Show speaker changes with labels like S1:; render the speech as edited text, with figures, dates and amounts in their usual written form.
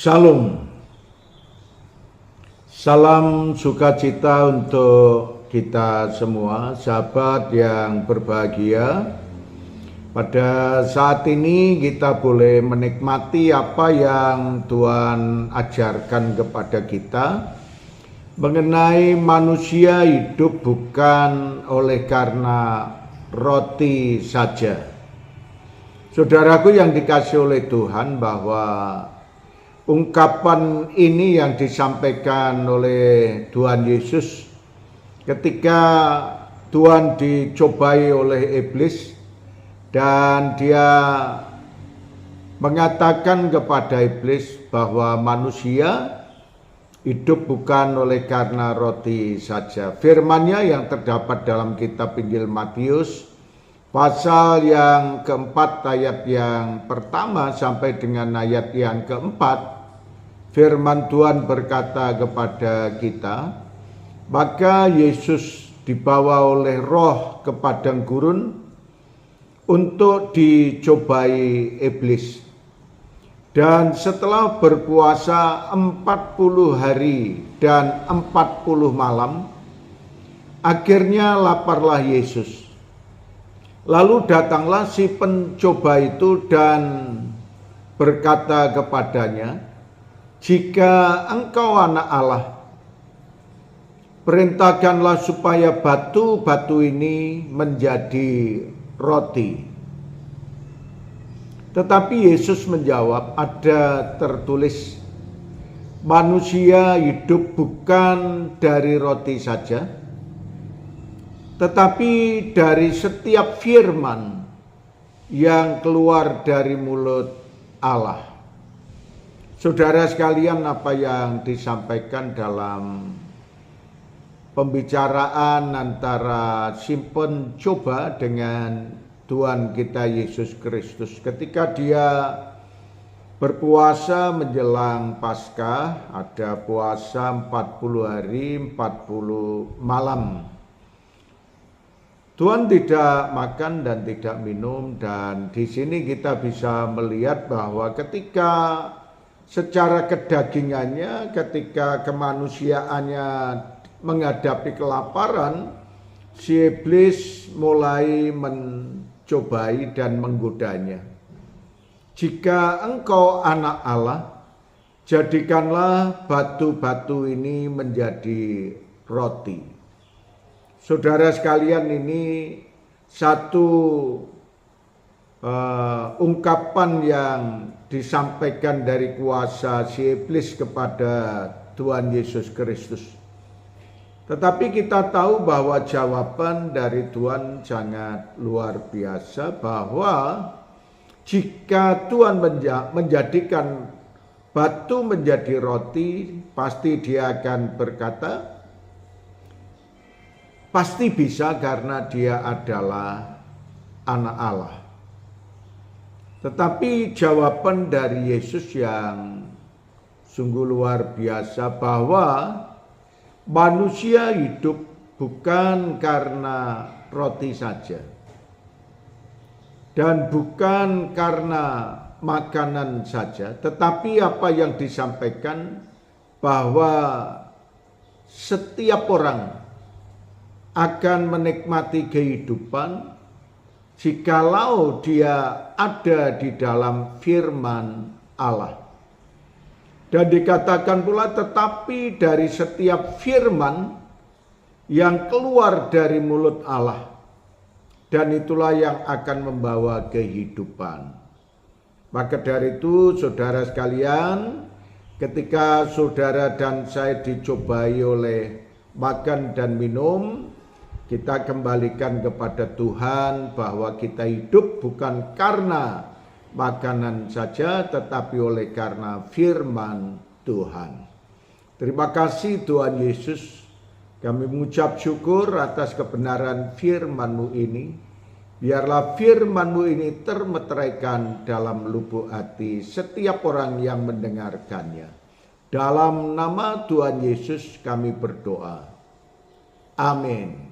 S1: Shalom, salam sukacita untuk kita semua, sahabat yang berbahagia. Pada saat ini kita boleh menikmati apa yang Tuhan ajarkan kepada kita mengenai manusia hidup bukan oleh karena roti saja. Saudaraku yang dikasihi oleh Tuhan, bahwa ungkapan ini yang disampaikan oleh Tuhan Yesus ketika Tuhan dicobai oleh iblis, dan dia mengatakan kepada iblis bahwa manusia hidup bukan oleh karena roti saja. Firman-Nya yang terdapat dalam kitab Injil Matius pasal yang keempat ayat yang pertama sampai dengan ayat yang keempat. Firman Tuhan berkata kepada kita, maka Yesus dibawa oleh Roh ke padang gurun untuk dicobai iblis. Dan setelah berpuasa 40 hari dan 40 malam, akhirnya laparlah Yesus. Lalu datanglah si pencoba itu dan berkata kepadanya, jika engkau anak Allah, perintahkanlah supaya batu-batu ini menjadi roti. Tetapi Yesus menjawab, ada tertulis, manusia hidup bukan dari roti saja, tetapi dari setiap firman yang keluar dari mulut Allah. Saudara sekalian, apa yang disampaikan dalam pembicaraan antara si pencoba dengan Tuhan kita Yesus Kristus ketika dia berpuasa menjelang Paskah, ada puasa 40 hari 40 malam. Tuhan tidak makan dan tidak minum, dan di sini kita bisa melihat bahwa ketika secara kedagingannya, ketika kemanusiaannya menghadapi kelaparan, si iblis mulai mencobai dan menggodanya. Jika engkau anak Allah, jadikanlah batu-batu ini menjadi roti. Saudara sekalian, ini satu ungkapan yang disampaikan dari kuasa si iblis kepada Tuhan Yesus Kristus. Tetapi kita tahu bahwa jawaban dari Tuhan sangat luar biasa, bahwa jika Tuhan menjadikan batu menjadi roti, pasti dia akan berkata, pasti bisa karena dia adalah anak Allah. Tetapi jawaban dari Yesus yang sungguh luar biasa, bahwa manusia hidup bukan karena roti saja dan bukan karena makanan saja, tetapi apa yang disampaikan bahwa setiap orang akan menikmati kehidupan jikalau dia ada di dalam firman Allah. Dan dikatakan pula, tetapi dari setiap firman yang keluar dari mulut Allah, dan itulah yang akan membawa kehidupan. Maka dari itu, saudara sekalian, ketika saudara dan saya dicobai oleh makan dan minum, kita kembalikan kepada Tuhan bahwa kita hidup bukan karena makanan saja, tetapi oleh karena firman Tuhan. Terima kasih Tuhan Yesus, kami mengucap syukur atas kebenaran firman-Mu ini. Biarlah firman-Mu ini termeteraikan dalam lubuk hati setiap orang yang mendengarkannya. Dalam nama Tuhan Yesus kami berdoa. Amin.